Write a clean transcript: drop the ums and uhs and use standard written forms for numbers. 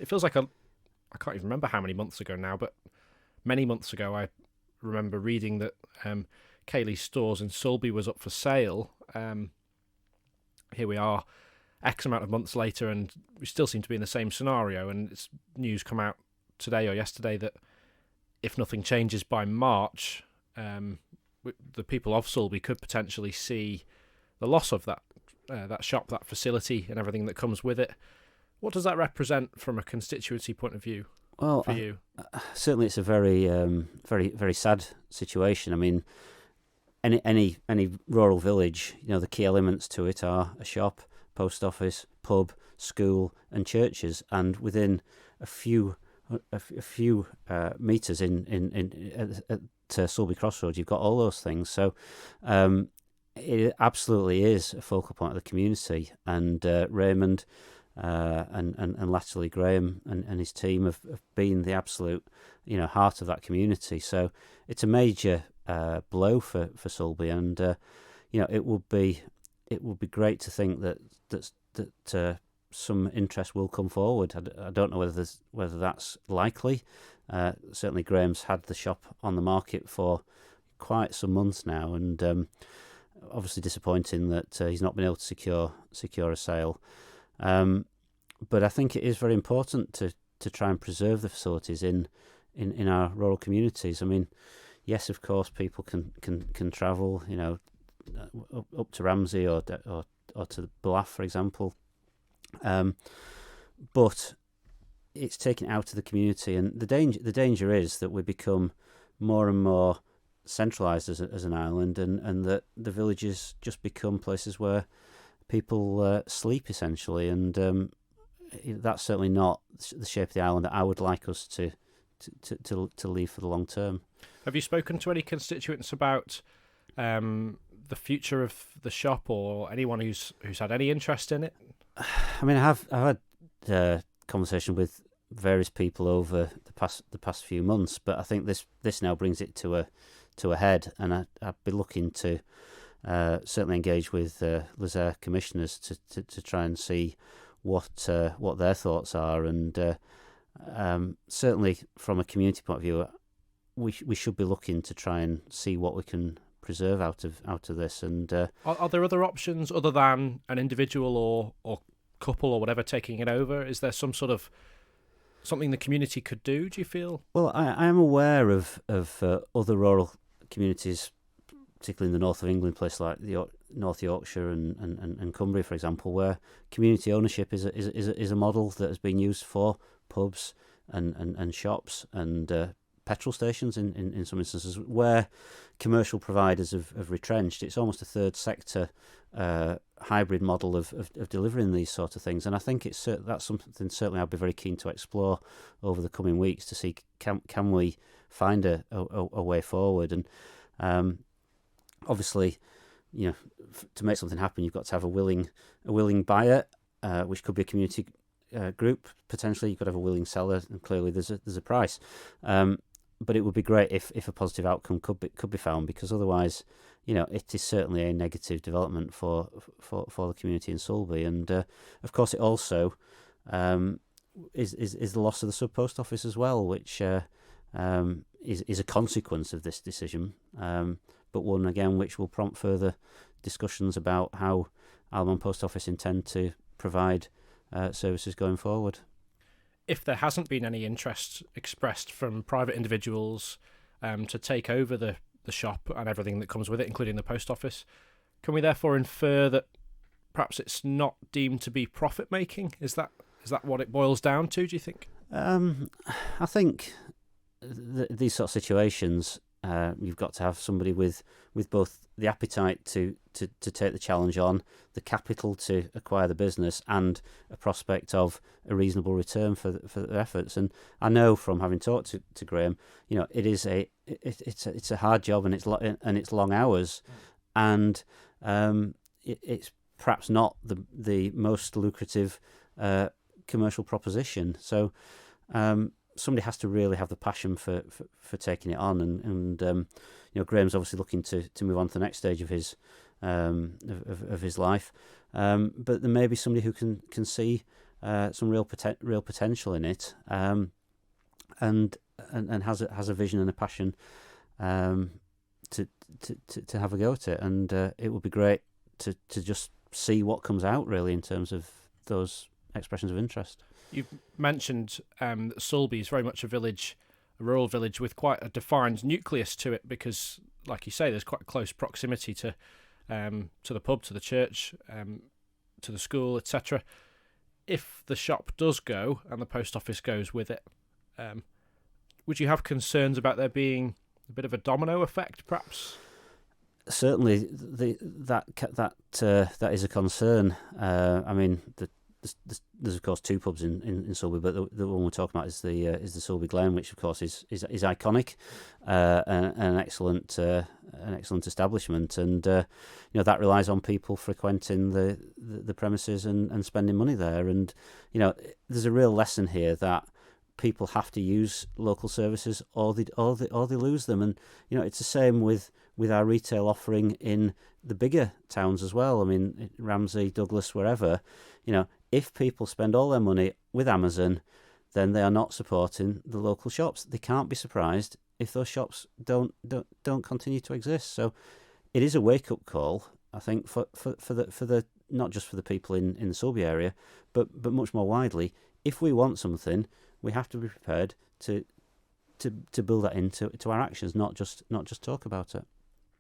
it feels like I can't even remember how many months ago now, but many months ago I remember reading that Caley's stores in Sulby was up for sale. Here we are, X amount of months later, and we still seem to be in the same scenario. And it's news come out today or yesterday that if nothing changes by March, the people of Sulby could potentially see the loss of that shop, that facility, and everything that comes with it. What does that represent from a constituency point of view for you? Certainly, it's a very, very, very sad situation. I mean, any rural village, the key elements to it are a shop, post office, pub, school, and churches. And within a few meters at Sulby Crossroads, you've got all those things. So it absolutely is a focal point of the community. And Raymond and latterly Graham and his team have been the absolute heart of that community. So it's a major blow for Sulby, and it would be great to think that some interest will come forward. I don't know whether that's likely. Certainly, Graham's had the shop on the market for quite some months now, and obviously disappointing that he's not been able to secure a sale. But I think it is very important to try and preserve the facilities in our rural communities. I mean, yes, of course, people can travel, up to Ramsey or to Bluff, for example. But it's taken out of the community, and the danger is that we become more and more centralised as an island, and that the villages just become places where people sleep essentially, and that's certainly not the shape of the island that I would like us to leave for the long term. Have you spoken to any constituents about the future of the shop, or anyone who's had any interest in it? I mean, I've had conversation with various people over the past few months, but I think this now brings it to a head, and I'd be looking to certainly engage with Ayre commissioners to try and see what their thoughts are, and certainly from a community point of view, we should be looking to try and see what we can preserve out of this. And are there other options other than an individual or couple or whatever taking it over? Is there some sort of something the community could do, do you feel? Well, I am aware of other rural communities, particularly in the north of England, places like North Yorkshire and Cumbria, for example, where community ownership is a model that has been used for pubs and shops and petrol stations in some instances, where commercial providers have retrenched. It's almost a third sector hybrid model of delivering these sort of things, and I think that's something certainly I'd be very keen to explore over the coming weeks to see can we find a way forward. And obviously, to make something happen, you've got to have a willing buyer, which could be a community group potentially. You've got to have a willing seller, and clearly there's a price. But it would be great if a positive outcome could be found, because otherwise, it is certainly a negative development for the community in Sulby, and of course it also is the loss of the sub post office as well, which is a consequence of this decision, but one again which will prompt further discussions about how Almond Post Office intend to provide services going forward. If there hasn't been any interest expressed from private individuals to take over the shop and everything that comes with it, including the post office, can we therefore infer that perhaps it's not deemed to be profit making? Is that what it boils down to, do you think? I think these sort of situations, you've got to have somebody with both the appetite to take the challenge on, the capital to acquire the business, and a prospect of a reasonable return for their efforts. And I know from having talked to Graham, it's a hard job, and it's long hours, and it's perhaps not the most lucrative commercial proposition. So somebody has to really have the passion for taking it on, and Graham's obviously looking to move on to the next stage of his life, but there may be somebody who can see some real potential in it, and has a vision and a passion to have a go at it, and it would be great to just see what comes out really in terms of those expressions of interest. You've mentioned that Sulby is very much a rural village with quite a defined nucleus to it, because, like you say, there's quite a close proximity to the pub, to the church, to the school, etc. If the shop does go and the post office goes with it, would you have concerns about there being a bit of a domino effect, perhaps? Certainly, that is a concern. I mean, there's of course two pubs in Sulby, but the one we're talking about is the Sulby Glen, which of course is iconic, and an excellent establishment, and that relies on people frequenting the premises and spending money there, and there's a real lesson here that people have to use local services or they lose them, and it's the same with our retail offering in the bigger towns as well. I mean, Ramsey, Douglas, wherever, if people spend all their money with Amazon, then they are not supporting the local shops. They can't be surprised if those shops don't continue to exist. So it is a wake up call, I think, for the not just for the people in the Sulby area, but much more widely. If we want something, we have to be prepared to build that into our actions, not just talk about it.